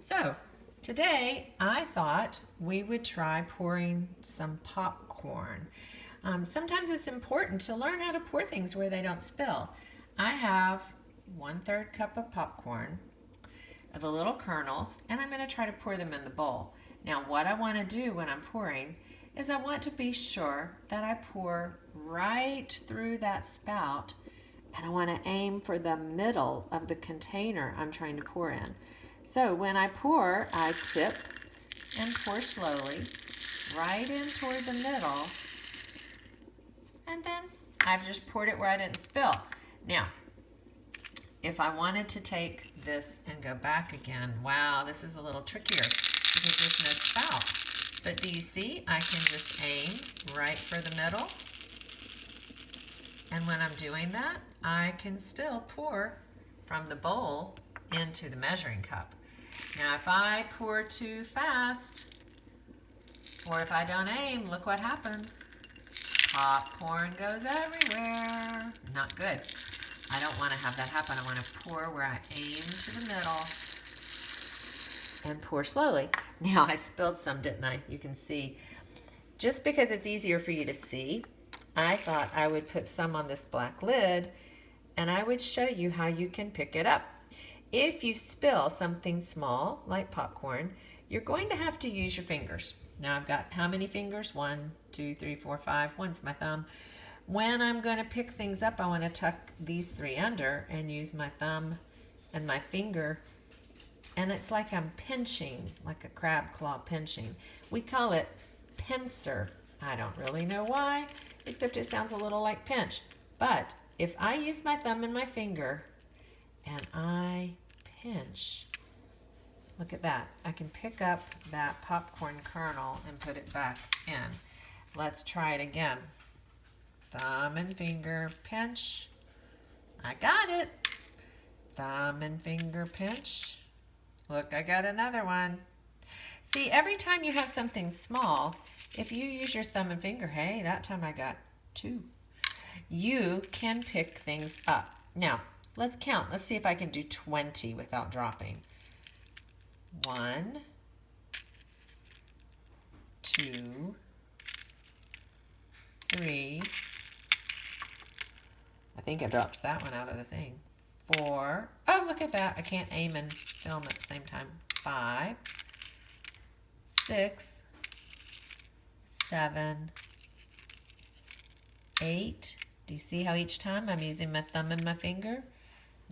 So today I thought we would try pouring some popcorn. Sometimes it's important to learn how to pour things where they don't spill. I have 1/3 cup of popcorn, of the little kernels, and I'm going to try to pour them in the bowl. Now what I want to do when I'm pouring is I want to be sure that I pour right through that spout, and I want to aim for the middle of the container I'm trying to pour in. So when I pour, I tip and pour slowly right in toward the middle, and then I've just poured it where I didn't spill. Now, if I wanted to take this and go back again, wow, this is a little trickier because there's no spout. But do you see? I can just aim right for the middle. And when I'm doing that, I can still pour from the bowl into the measuring cup. Now, if I pour too fast, or if I don't aim, look what happens. Popcorn goes everywhere. Not good. I don't want to have that happen. I want to pour where I aim to the middle and pour slowly. Now, I spilled some, didn't I? You can see. Just because it's easier for you to see, I thought I would put some on this black lid and I would show you how you can pick it up. If you spill something small, like popcorn, you're going to have to use your fingers. Now I've got how many fingers? 1, 2, 3, 4, 5. One's my thumb. When I'm going to pick things up, I want to tuck these 3 under and use my thumb and my finger. And it's like I'm pinching, like a crab claw pinching. We call it pincer. I don't really know why, except it sounds a little like pinch. But if I use my thumb and my finger and I pinch, look at that. I can pick up that popcorn kernel and put it back in. Let's try it again. Thumb and finger pinch. I got it. Thumb and finger pinch. Look, I got another one. See, every time you have something small, if you use your thumb and finger, hey, that time I got 2. You can pick things up. Now, let's count. Let's see if I can do 20 without dropping. 1, 2, 3. I think I dropped that one out of the thing. 4. Oh, look at that. I can't aim and film at the same time. 5, 6, 7, 8. Do you see how each time I'm using my thumb and my finger?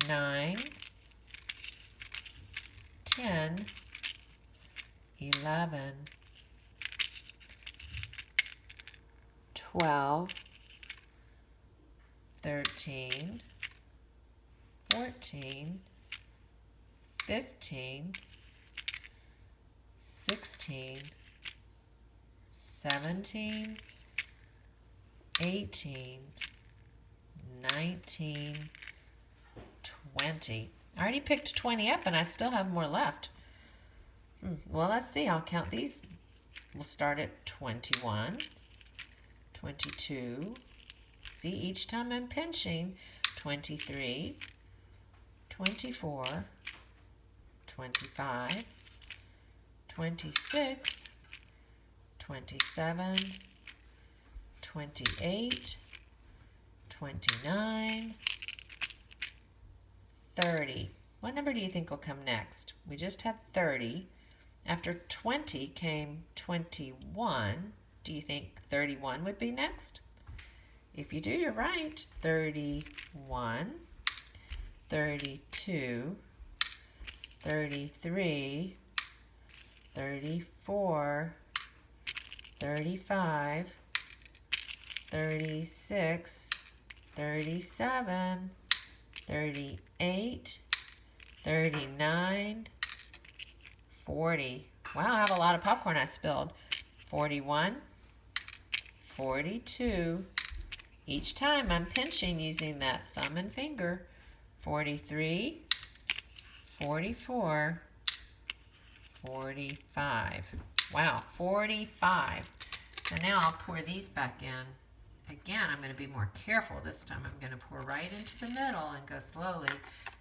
9, 10, 11, 12, 13, 14, 15, 16, 17, 18, 19, 20. I already picked 20 up and I still have more left. Well, let's see. I'll count these. We'll start at 21, 22. See, each time I'm pinching, 23, 24, 25, 26, 27, 28, 29, 30. What number do you think will come next? We just had 30. After 20 came 21. Do you think 31 would be next? If you do, you're right. 31, 32, 33, 34, 35, 36, 37, 38, 39, 40. Wow, I have a lot of popcorn I spilled. 41, 42. Each time I'm pinching using that thumb and finger. 43, 44, 45. Wow, 45. So now I'll pour these back in. Again, I'm going to be more careful this time. I'm going to pour right into the middle and go slowly.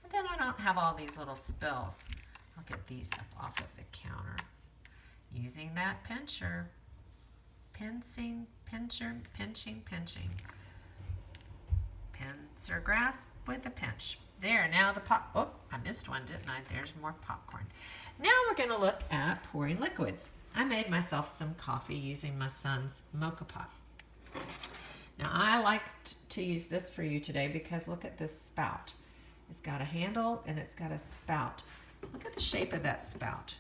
And then I don't have all these little spills. I'll get these up off of the counter. Using that pincher. Pinching. Pincer grasp with a pinch. There, now the pop, oh, I missed one, didn't I? There's more popcorn. Now we're gonna look at pouring liquids. I made myself some coffee using my son's mocha pot. Now I like to use this for you today because look at this spout. It's got a handle and it's got a spout. Look at the shape of that spout.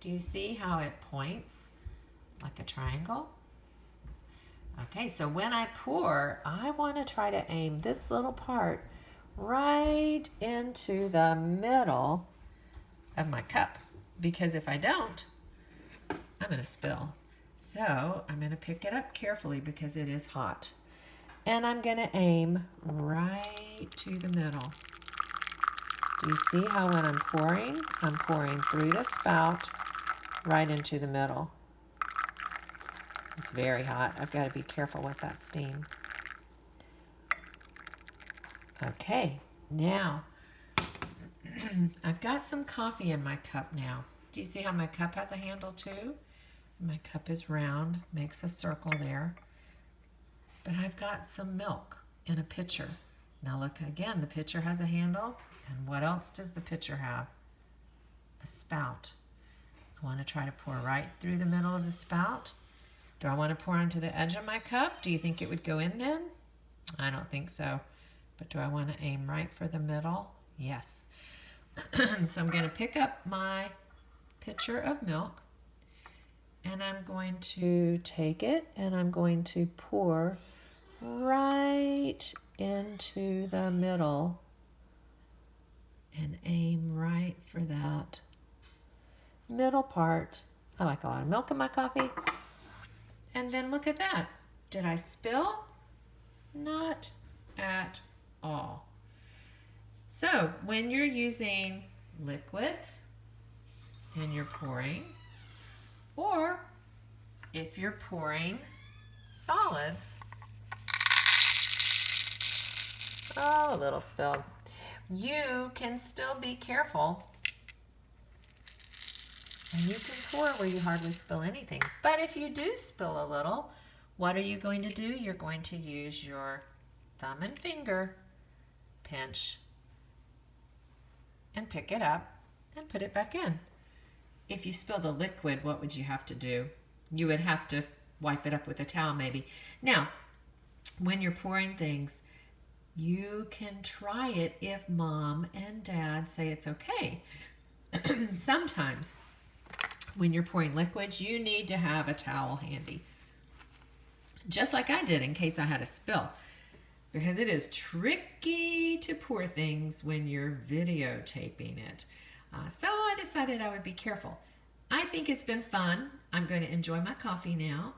Do you see how it points like a triangle? Okay, so when I pour, I want to try to aim this little part right into the middle of my cup, because if I don't, I'm going to spill. So I'm going to pick it up carefully because it is hot. And I'm going to aim right to the middle. Do you see how when I'm pouring through the spout right into the middle. It's very hot. I've got to be careful with that steam. Okay, now I've got some coffee in my cup now. Do you see how my cup has a handle too? My cup is round, makes a circle there. But I've got some milk in a pitcher. Now look again, the pitcher has a handle. And what else does the pitcher have? A spout. I want to try to pour right through the middle of the spout. Do I want to pour onto the edge of my cup? Do you think it would go in then? I don't think so. But do I want to aim right for the middle? Yes. So I'm going to pick up my pitcher of milk and I'm going to take it and I'm going to pour right into the middle and aim right for that middle part. I like a lot of milk in my coffee. And then look at that. Did I spill? Not at all. So when you're using liquids and you're pouring, or if you're pouring solids, oh, a little spilled, you can still be careful. And you can pour where you hardly spill anything. But if you do spill a little, what are you going to do? You're going to use your thumb and finger, pinch, and pick it up and put it back in. If you spill the liquid, what would you have to do? You would have to wipe it up with a towel maybe. Now, when you're pouring things, you can try it if mom and dad say it's okay. Sometimes when you're pouring liquids, you need to have a towel handy. Just like I did in case I had a spill. Because it is tricky to pour things when you're videotaping it. So I decided I would be careful. I think it's been fun. I'm going to enjoy my coffee now.